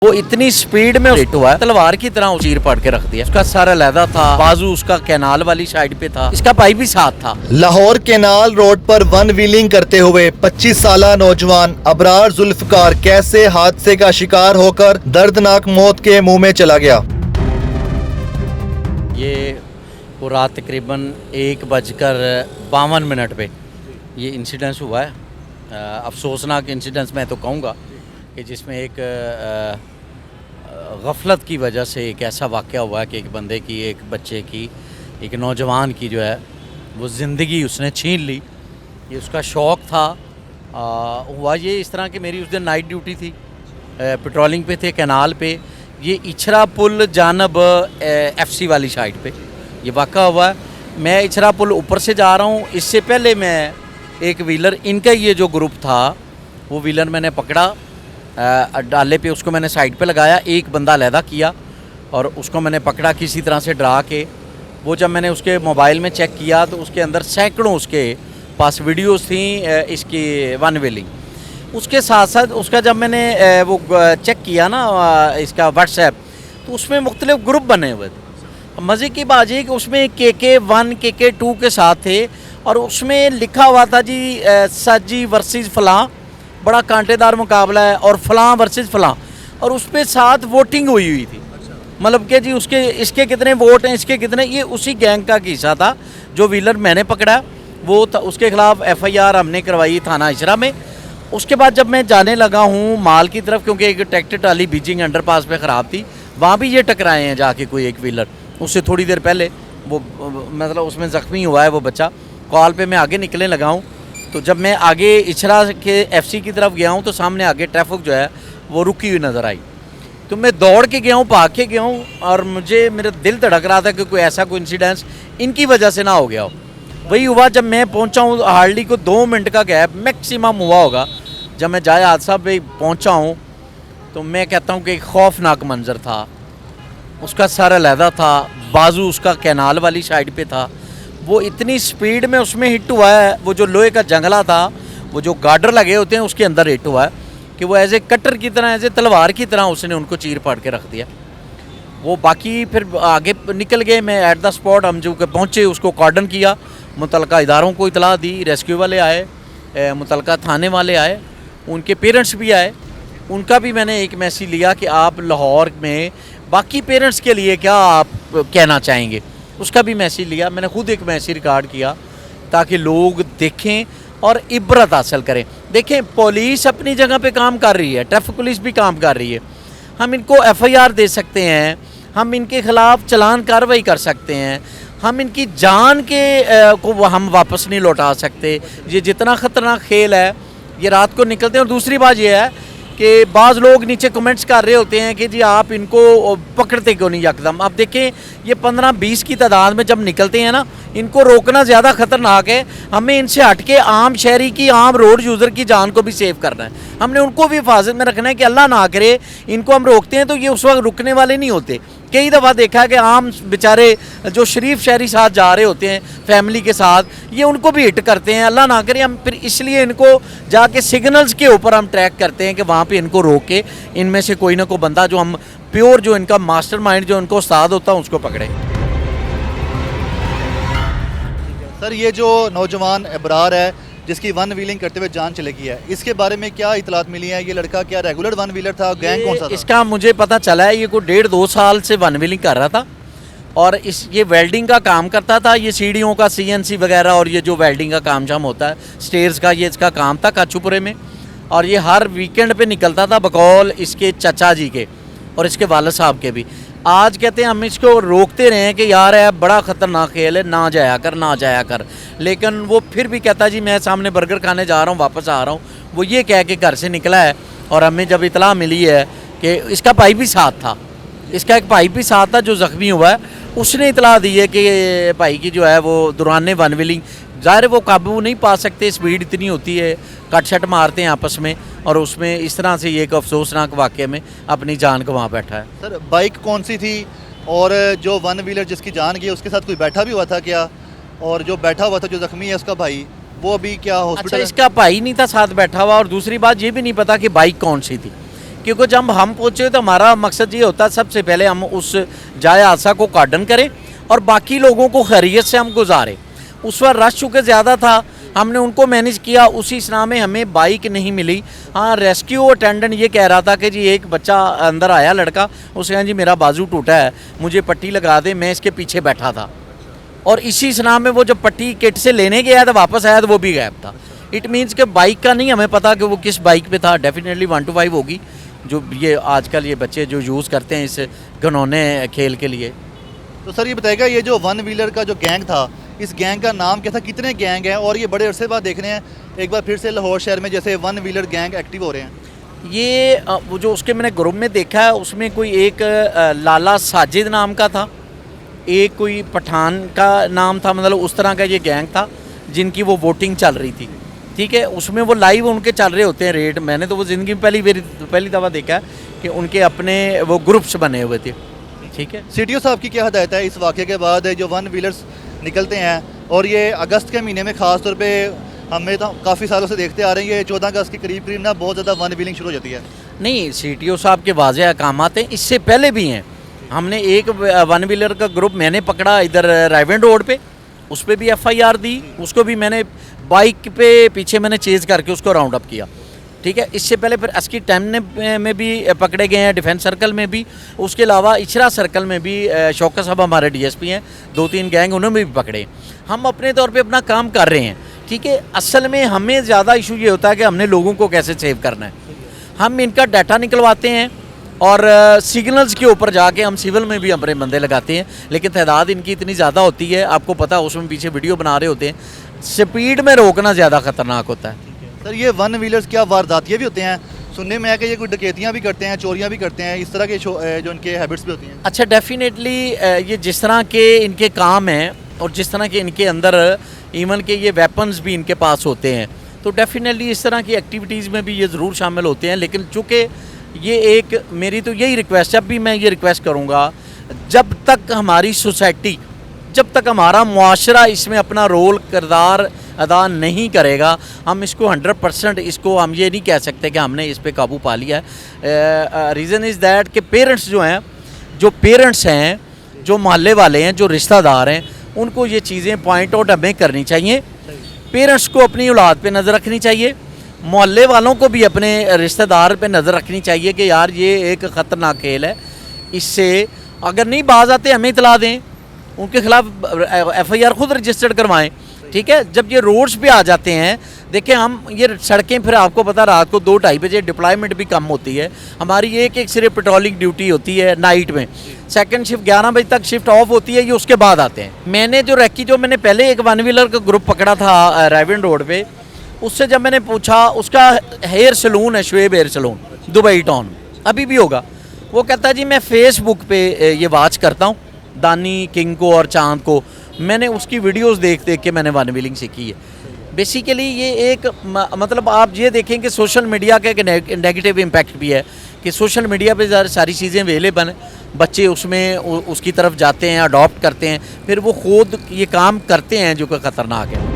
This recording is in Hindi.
वो इतनी स्पीड में हिट हुआ है, तलवार की तरह चीर पाड़ के रख दिया। उसका सर अलहदा था, बाजू उसका कैनाल वाली साइड पे था, इसका भाई भी साथ था। लाहौर कैनाल रोड पर वन व्हीलिंग करते हुए 25 साल नौजवान अबरार जुल्फकार कैसे हादसे का शिकार होकर दर्दनाक मौत के मुंह में चला गया। ये वो रात तकरीबन 1:52 पे ये इंसिडेंस हुआ है। अफसोसनाक इंसिडेंस मैं तो कहूँगा कि जिसमें एक गफलत की वजह से एक ऐसा वाक़या हुआ है कि एक बंदे की, एक बच्चे की, एक नौजवान की जो है वो ज़िंदगी उसने छीन ली। ये उसका शौक़ था। हुआ ये इस तरह कि मेरी उस दिन नाइट ड्यूटी थी, पेट्रोलिंग पे थे कैनाल पे। ये इछरा पुल जानब FC वाली साइड पे ये वाक़ा हुआ है। मैं इछरा पुल ऊपर से जा रहा हूँ, इससे पहले मैं एक व्हीलर, इनका ये जो ग्रुप था वो व्हीलर मैंने पकड़ा, डाले पे उसको मैंने साइड पे लगाया, एक बंदा अलहदा किया और उसको मैंने पकड़ा किसी तरह से डरा के। वो जब मैंने उसके मोबाइल में चेक किया तो उसके अंदर सैकड़ों उसके पास वीडियोस थी इसकी वन व्हीलिंग। उसके साथ साथ उसका जब मैंने वो चेक किया ना इसका व्हाट्सएप, तो उसमें मुख्तलिफ ग्रुप बने हुए थे। मज़े की बात ये कि उसमें KK1 KK2 के साथ थे और उसमें लिखा हुआ था जी साजी वर्सेस फलां, बड़ा कांटेदार मुकाबला है और फलां वर्सेस फलां, और उस पर साथ वोटिंग हुई थी। मतलब कि जी उसके इसके कितने वोट हैं, इसके कितने, ये उसी गैंग का हिस्सा था। जो व्हीलर मैंने पकड़ा वो था, उसके खिलाफ FIR हमने करवाई थाना इशरा में। उसके बाद जब मैं जाने लगा हूँ माल की तरफ, क्योंकि एक ट्रैक्टर ट्राली बीजिंग अंडरपास पे ख़राब थी, वहाँ भी ये टकराए हैं जाके कोई एक व्हीलर। उससे थोड़ी देर पहले वो मतलब उसमें ज़ख्मी हुआ है वो बच्चा। कॉल पे मैं आगे निकलने लगा हूँ, तो जब मैं आगे इछरा के FC की तरफ गया हूँ तो सामने आगे ट्रैफिक जो है वो रुकी हुई नज़र आई। तो मैं दौड़ के गया हूँ, भाग के गया हूँ और मेरा दिल धड़क रहा था कि कोई ऐसा कोई इंसिडेंस इनकी वजह से ना हो गया हो। वही हुआ जब मैं पहुँचा हूँ, हार्डली को 2 मिनट का गैप मैक्सिमम हुआ होगा। जब मैं जाए हादसा पे पहुँचा हूँ तो मैं कहता हूँ कि एक खौफनाक मंजर था। उसका सर अलहदा था, बाजू उसका कैनाल वाली साइड पे था। वो इतनी स्पीड में उसमें हिट हुआ है, वो जो लोहे का जंगला था, वो जो गार्डर लगे होते हैं उसके अंदर हिट हुआ है कि वो एज ए कटर की तरह, एज ए तलवार की तरह उसने उनको चीर पाड़ के रख दिया। वो बाकी फिर आगे निकल गए। मैं एट द स्पॉट हम जो पहुँचे उसको कॉर्डन किया, मुतलका इदारों को इतला दी, रेस्क्यू वाले आए, मुतलका थाने वाले आए, उनके पेरेंट्स भी आए। उनका भी मैंने एक मैसेज लिया कि आप लाहौर में बाकी पेरेंट्स के लिए क्या आप कहना चाहेंगे, उसका भी मैसेज लिया। मैंने खुद एक मैसेज रिकॉर्ड किया ताकि लोग देखें और इबरत हासिल करें। देखें, पुलिस अपनी जगह पे काम कर रही है, ट्रैफिक पुलिस भी काम कर रही है। हम इनको FIR दे सकते हैं, हम इनके ख़िलाफ़ चालान कार्रवाई कर सकते हैं, हम इनकी जान के को हम वापस नहीं लौटा सकते। ये जितना ख़तरनाक खेल है, ये रात को निकलते हैं। और दूसरी बात ये है कि बाज़ लोग नीचे कमेंट्स कर रहे होते हैं कि जी आप इनको पकड़ते क्यों नहीं यकदम। अब देखें, ये 15-20 की तादाद में जब निकलते हैं ना, इनको रोकना ज़्यादा ख़तरनाक है। हमें इनसे हट के आम शहरी की, आम रोड यूज़र की जान को भी सेव करना है। हमने उनको भी हिफाजत में रखना है कि अल्लाह ना करे इनको हम रोकते हैं तो ये उस वक्त रुकने वाले नहीं होते। कई दफ़ा देखा है कि आम बेचारे जो शरीफ शहरी साथ जा रहे होते हैं फैमिली के साथ, ये उनको भी हिट करते हैं। अल्लाह ना करे हम फिर इसलिए इनको जाके सिग्नल्स के ऊपर हम ट्रैक करते हैं कि वहाँ पे इनको रोक के इनमें से कोई ना कोई बंदा जो हम प्योर, जो इनका मास्टरमाइंड, जो इनको उस्ताद होता है, उसको पकड़े। सर, ये जो नौजवान अबरार है जिसकी वन व्हीलिंग करते हुए जान चली गई है, इसके बारे में क्या इतलात मिली है? ये लड़का क्या रेगुलर वन व्हीलर था? गैंग कौन सा था? इसका मुझे पता चला है ये कोई 1.5-2 साल से वन व्हीलिंग कर रहा था और ये वेल्डिंग का काम करता था। ये सीढ़ियों का CNC वगैरह और ये जो वेल्डिंग का काम शाम होता है, स्टेयर्स का, ये इसका काम था काचूपुरे में। और ये हर वीकेंड पे निकलता था बकौल इसके चचा जी के और इसके वालिद साहब के भी। आज कहते हैं हम इसको रोकते रहे हैं कि यार है बड़ा ख़तरनाक खेल है, ना जाया कर, ना जाया कर, लेकिन वो फिर भी कहता जी मैं सामने बर्गर खाने जा रहा हूँ, वापस आ रहा हूँ। वो ये कह के घर से निकला है। और हमें जब इतला मिली है कि इसका भाई भी साथ था, इसका एक भाई भी साथ था जो ज़ख्मी हुआ है, उसने इतला दी है कि भाई की जो है वो दौरान वन व्हीलिंग, ज़ाहिर वो काबू नहीं पा सकते, स्पीड इतनी होती है, कट शट मारते हैं आपस में, और उसमें इस तरह से ये एक अफसोसनाक वाक़े में अपनी जान गंवा बैठा है। सर, बाइक कौन सी थी और जो वन व्हीलर जिसकी जान गई उसके साथ कोई बैठा भी हुआ था क्या? और जो बैठा हुआ था जो ज़ख्मी है उसका भाई, वो अभी क्या हॉस्पिटल? अच्छा, इसका भाई नहीं था साथ बैठा हुआ। और दूसरी बात ये भी नहीं पता कि बाइक कौन सी थी, क्योंकि जब हम पहुँचे तो हमारा मकसद ये होता है सबसे पहले हम उस जाए हादसा को कार्डन करें और बाकी लोगों को खैरियत से हम गुजारें। उस पर रश चूँकि ज़्यादा था, हमने उनको मैनेज किया। उसी स्नाह में हमें बाइक नहीं मिली। हाँ, रेस्क्यू अटेंडेंट ये कह रहा था कि जी एक बच्चा अंदर आया लड़का, उसने कहा जी मेरा बाजू टूटा है, मुझे पट्टी लगा दे, मैं इसके पीछे बैठा था। और इसी स्नाह में वो जब पट्टी किट से लेने गया तो वापस आया तो वो भी गायब था। इट मीन्स कि बाइक का नहीं हमें पता कि वो किस बाइक पे था। डेफिनेटली 1 to 5 होगी, जो ये आजकल ये बच्चे जो यूज़ करते हैं इस घनौने खेल के लिए। तो सर ये बताएगा, ये जो वन व्हीलर का जो गैंग था, इस गैंग का नाम क्या था, कितने गैंग हैं, और ये बड़े अरसे बाद देख रहे हैं एक बार फिर से लाहौर शहर में जैसे वन व्हीलर गैंग एक्टिव हो रहे हैं? ये वो जो उसके मैंने ग्रुप में देखा है उसमें कोई एक लाला साजिद नाम का था, एक कोई पठान का नाम था, मतलब उस तरह का ये गैंग था जिनकी वो वोटिंग चल रही थी। ठीक है, उसमें वो लाइव उनके चल रहे होते हैं रेड। मैंने तो वो ज़िंदगी में पहली दफ़ा देखा है कि उनके अपने वो ग्रुप्स बने हुए थे। ठीक है, CTO साहब की क्या हदायत है इस वाक़े के बाद जो वन व्हीलर्स निकलते हैं, और ये अगस्त के महीने में ख़ास तौर पे हमें तो काफ़ी सालों से देखते आ रहे हैं, ये 14 अगस्त के करीब ना बहुत ज़्यादा वन व्हीलिंग शुरू हो जाती है? नहीं, CTO साहब के वाज़ेह अहकामात हैं, इससे पहले भी हैं। हमने एक वन व्हीलर का ग्रुप मैंने पकड़ा इधर रायवन रोड पे, उस पर भी FIR दी, उसको भी मैंने बाइक पे पीछे मैंने चेज़ करके उसको राउंड अप किया। ठीक है, इससे पहले फिर अस्की टैम में भी पकड़े गए हैं, डिफेंस सर्कल में भी, उसके अलावा इचरा सर्कल में भी शौकत साहब हमारे DSP हैं, 2-3 गैंग उन्होंने भी पकड़े। हम अपने तौर पे अपना काम कर रहे हैं। ठीक है, असल में हमें ज़्यादा इशू ये होता है कि हमने लोगों को कैसे सेव करना है। हम इनका डाटा निकलवाते हैं और सिग्नल्स के ऊपर जाके हम सिविल में भी अपने बंदे लगाते हैं, लेकिन तादाद इनकी इतनी ज़्यादा होती है, आपको पता है, उसमें पीछे वीडियो बना रहे होते हैं। स्पीड में रोकना ज़्यादा ख़तरनाक होता है। सर ये वन व्हीलर्स क्या वारदातियाँ भी होते हैं? सुनने में है कि ये कोई डकैतियाँ भी करते हैं, चोरियाँ भी करते हैं, इस तरह के जो इनके हैबिट्स भी होती हैं? अच्छा, डेफिनेटली ये जिस तरह के इनके काम हैं और जिस तरह के इनके अंदर इवन के ये वेपन्स भी इनके पास होते हैं, तो डेफिनेटली इस तरह की एक्टिविटीज़ में भी ये ज़रूर शामिल होते हैं। लेकिन चूँकि ये एक मेरी तो यही रिक्वेस्ट, जब भी मैं ये रिक्वेस्ट करूँगा, जब तक हमारी सोसाइटी, जब तक हमारा मुआशरा इसमें अपना रोल किरदार अदा नहीं करेगा, हम इसको 100% इसको हम ये नहीं कह सकते कि हमने इस पे काबू पा लिया है। रीज़न इज़ दैट कि पेरेंट्स हैं, जो मोहल्ले वाले हैं, जो रिश्तेदार हैं, उनको ये चीज़ें पॉइंट आउट हमें करनी चाहिए। पेरेंट्स को अपनी औलाद पे नज़र रखनी चाहिए, मोहल्ले वालों को भी अपने रिश्तेदार पे नज़र रखनी चाहिए कि यार ये एक ख़तरनाक खेल है, इससे अगर नहीं बाज आते हमें इतला दें, उनके खिलाफ FIR खुद रजिस्टर्ड करवाएं। ठीक है, जब ये रोड्स पे आ जाते हैं, देखें हम ये सड़कें, फिर आपको पता रात को 2-2:30 बजे डिप्लॉयमेंट भी कम होती है हमारी, एक सिर्फ पेट्रोलिंग ड्यूटी होती है नाइट में, सेकंड शिफ्ट 11 बजे तक शिफ्ट ऑफ होती है, ये उसके बाद आते हैं। मैंने मैंने पहले एक वन व्हीलर का ग्रुप पकड़ा था रायवन रोड पे, उससे जब मैंने पूछा, उसका हेयर सलून है, Shoaib hair salon, Dubai town, अभी भी होगा। वो कहता है जी मैं फेसबुक पे ये वॉच करता हूँ दानी किंग को और चांद को, मैंने उसकी वीडियोस देख के मैंने वन व्हीलिंग सीखी है। बेसिकली ये एक मतलब आप ये देखें कि सोशल मीडिया का एक नेगेटिव इम्पैक्ट भी है कि सोशल मीडिया पे सारी चीज़ें अवेलेबल हैं, बच्चे उसमें उसकी तरफ जाते हैं, अडॉप्ट करते हैं, फिर वो खुद ये काम करते हैं जो कि ख़तरनाक है।